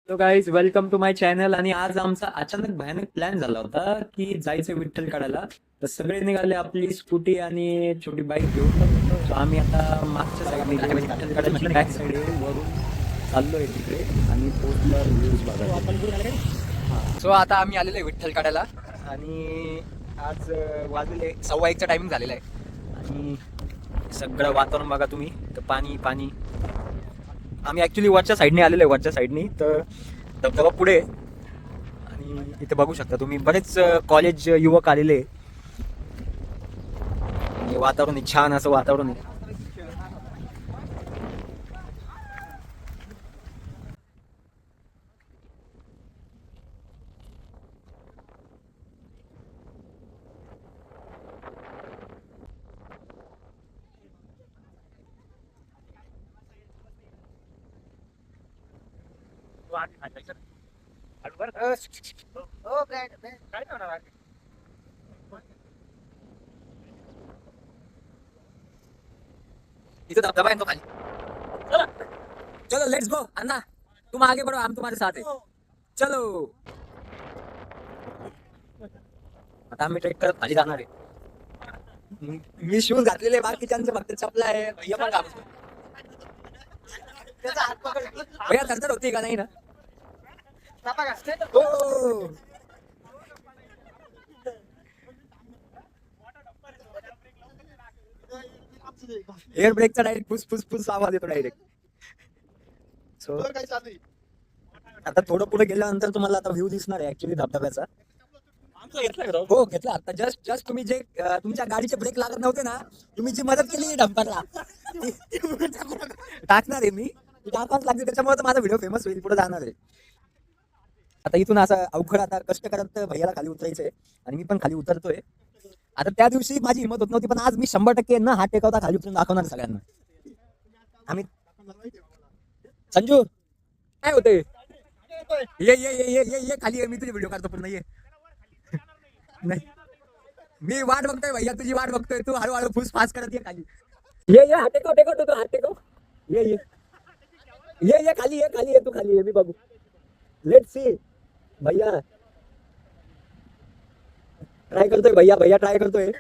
तो guys welcome to my channel. आणि आज आमचा अचानक भयानक प्लॅन झाला होता की जायचं विठ्ठल काढायला. तर सगळे निघाले आपली स्कूटी आणि छोटी बाईक घेऊन. So आम्ही आता मागच्या साईडने विठ्ठल काढायची बॅक साईड वरून चाललोय तिकडे आणि पोस्टवर व्ह्यूज बघा. सो आता आम्ही आलेलो आहे विठ्ठल काढायला आणि आज वाजलेले 1:15चा टायमिंग झालेला आहे आणि सगळं वातावरण बघा तुम्ही. तर पाणी पाणी. आम्ही ॲक्च्युली वरच्या साईडने आलेलो आहे, वरच्या साईडनी. तर धबधबा पुढे आहे. आणि इथे बघू शकता तुम्ही बरेच कॉलेज युवक आलेले. आणि वातावरण आहे, छान असं वातावरण आहे. इथं धबधबा आहे तो खाली. चलो लेट्स गो अन्ना, तुम आगे बढ़ो, हम तुम्हारे साथ है. चलो. आता आम्ही ट्रेक करत खाली जाणार आहे. मी शूज घातलेले, बाकीच्यांचं फक्त चपला आहे. भैया पण घालतो. भैया थरथर होती का नाही ना? हो. एअर ब्रेकचा डायरेक्ट फुस फुस फुस आवाज येतो डायरेक्ट. सो आता थोडं पुढे गेल्यानंतर तुम्हाला आता व्ह्यू दिसणार आहे ऍक्च्युली धबधब्याचा. हो घेतला आता. जस्ट जस्ट तुम्ही जे तुमच्या गाडीचे ब्रेक लागत नव्हते ना, तुम्ही जी मदत केली डंपरला टाकणार आहे मी. टाकावंच लागते, त्याच्यामुळे तर माझा व्हिडिओ फेमस होईल, पुढे जाणार आहे. आता इथून असं अवघड आता कष्ट करत भैयाला खाली उतरायचंय आणि मी पण खाली उतरतोय. आता त्या दिवशी माझी हिंमत होत नव्हती, पण आज मी 100% न हात टेकवता खाली उतरून दाखवणार सगळ्यांना. आम्ही संजू काय होते, ये ये ये ये ये ये खाली ये, मी तुझे व्हिडिओ काढतो पूर्ण. ये नाही, मी वाट बघतोय भैया, तुझी वाट बघतोय. तू हळूहळू फुस फास करत ये खाली. ये ये हात टेकव टेकव तू, हात टेकव. ये ये ये ये खाली ये, खाली ये तू, खाली ये. मी बघू. लेट्स सी भैया ट्राई करतोय. भैया भैया ट्राई करतोय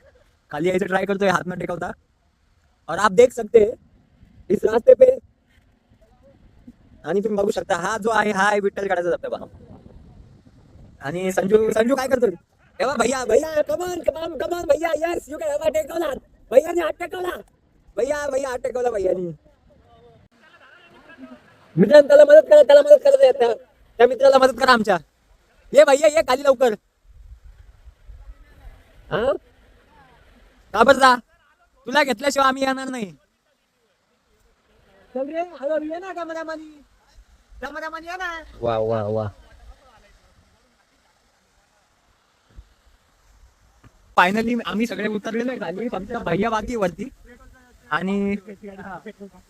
खाली यायचं, ट्राई करतोय हाथ में टेकवता. और आप देख सकते हैं इस रास्ते पे, आणि तुम्ही बघू शकता हा जो आहे हा आहे विठ्ठल काढायचा धबधबा. आणि संजू संजू काय करतोय तेव्हा. भैया भैया कमान कमान कमान भैया. यस यू कॅन हात टेकवला भैयाने, हात टेकवला भैया. भैया हात टेकवला भैयानी. मित्रांनो त्याला मदत करा, त्याला मदत करा, त्या मित्राला मदत करा आमच्या. ये भैया ये खाली लवकर. हा का बरं जा, तुला घेतल्याशिवाय आम्ही येणार नाही. वा वा वा. फायनली आम्ही सगळे उतरलेलो आहे खाली, फक्त भैया बाकी वरती. आणि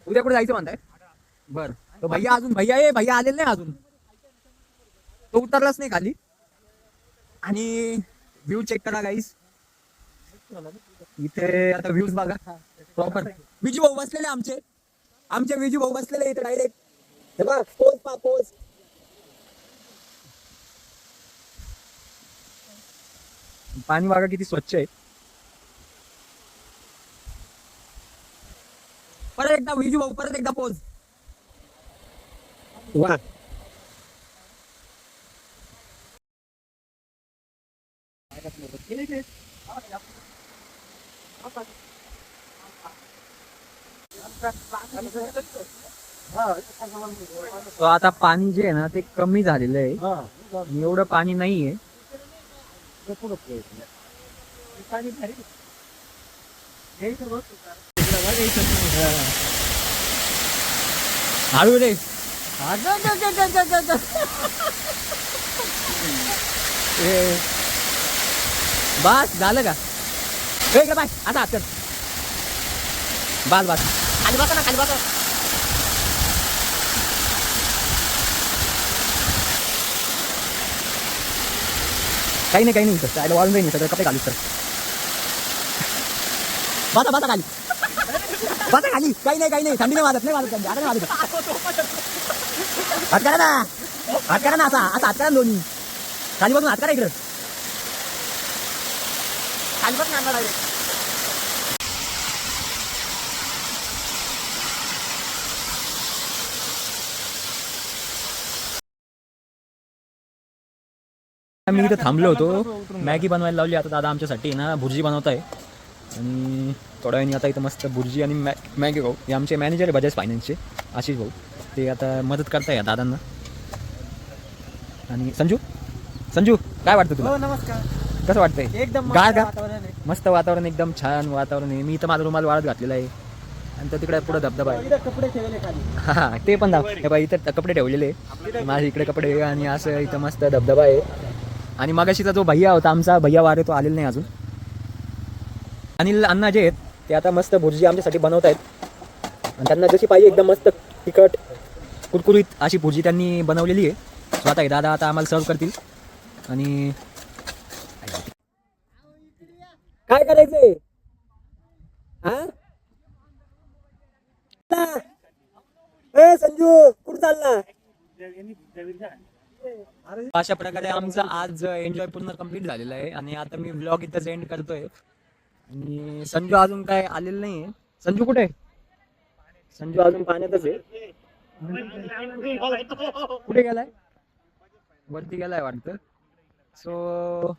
उद्या कुठे जायचं म्हणताय? बर, तो भैया अजून भैया आलेला नाही अजून, तो उतरलाच नाही खाली. आणि व्ह्यू चेक करा गाईस. इथे आता व्ह्यूज बघा प्रॉपर. विजू भाऊ बसलेले आमचे विजू भाऊ बसलेले इथे डायरेक्ट. हे बघ पोज. पाणी बघा किती स्वच्छ आहे. परत एकदा विजू भाऊ, परत एकदा पोज. वा. तो आता पाणी जे आहे ना ते कमी झालेलं आहे, एवढं पाणी नाहीये. हळू रे. बस झालं का? बाय आता चल. बस खाली बसा ना, खाली बसा. काही नाही इथं वाळून जाईल सगळं. कपडे घालू सर. बसा खाली. बसा खाली. काही नाही थंडी नाही वाजत. आता नाही वाजत. हात करा ना. हात करा ना असा असा हात करा ना दोन्ही खाली बघून हात करा इकडं खाली बघ ना डायरेक्ट मी इथं थांबलो होतो मॅगी बनवायला लावली आता दादा आमच्यासाठी ना भुर्जी बनवत आहे आणि थोड्या वेळाने आता इथं मस्त भुर्जी आणि मॅगी खाऊ हे आमचे मॅनेजर आहे बजाज फायनान्सचे आशिष भाऊ ते आता मदत करताय या दादांना आणि संजू संजू काय वाटतं तुला नमस्कार कसं वाटतंय एकदम गार का वातावरण आहे. मस्त वातावरण एकदम छान वातावरण आहे मी इथं माझा रुमाल वाळत घातलेला आहे आणि तर तिकडे पुढे धबधबा आहे इथं कपडे ठेवले खाली हा ते पण दाव हे बाई इथं कपडे ठेवलेले माझे इकडे कपडे आहे आणि असं इथं मस्त धबधबा आहे आणि मगाशीचा जो भैया होता आमचा भैया वारे तो आलेला नाही अजून अनिल अण्णा जे आहेत ते आता मस्त भुर्जी आमच्यासाठी बनवत आहेत आणि त्यांना जशी पाहिजे एकदम मस्त तिखट कुरकुरीत अशी भुर्जी त्यांनी बनवलेली आहे सो आता हे दादा आता आम्हाला सर्व करतील आणि काय करायचंय हा ए संजू कुठं चालला अशा प्रकारे आमचा आज एन्जॉय पूर्ण कम्प्लीट झालेला आहे आणि आता मी व्लॉग इथंच एंड करतोय आणि संजू अजून काय आलेलं नाहीये संजू कुठे आहे? संजू अजून पाण्यातच आहे कुठे गेलाय वरती गेलाय वाटतं सो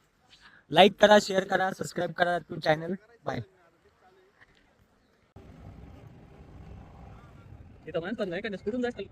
लाईक करा शेअर करा सबस्क्राईब करा टू चॅनल बाय तिथं माणसं नाही का कुठून जायचं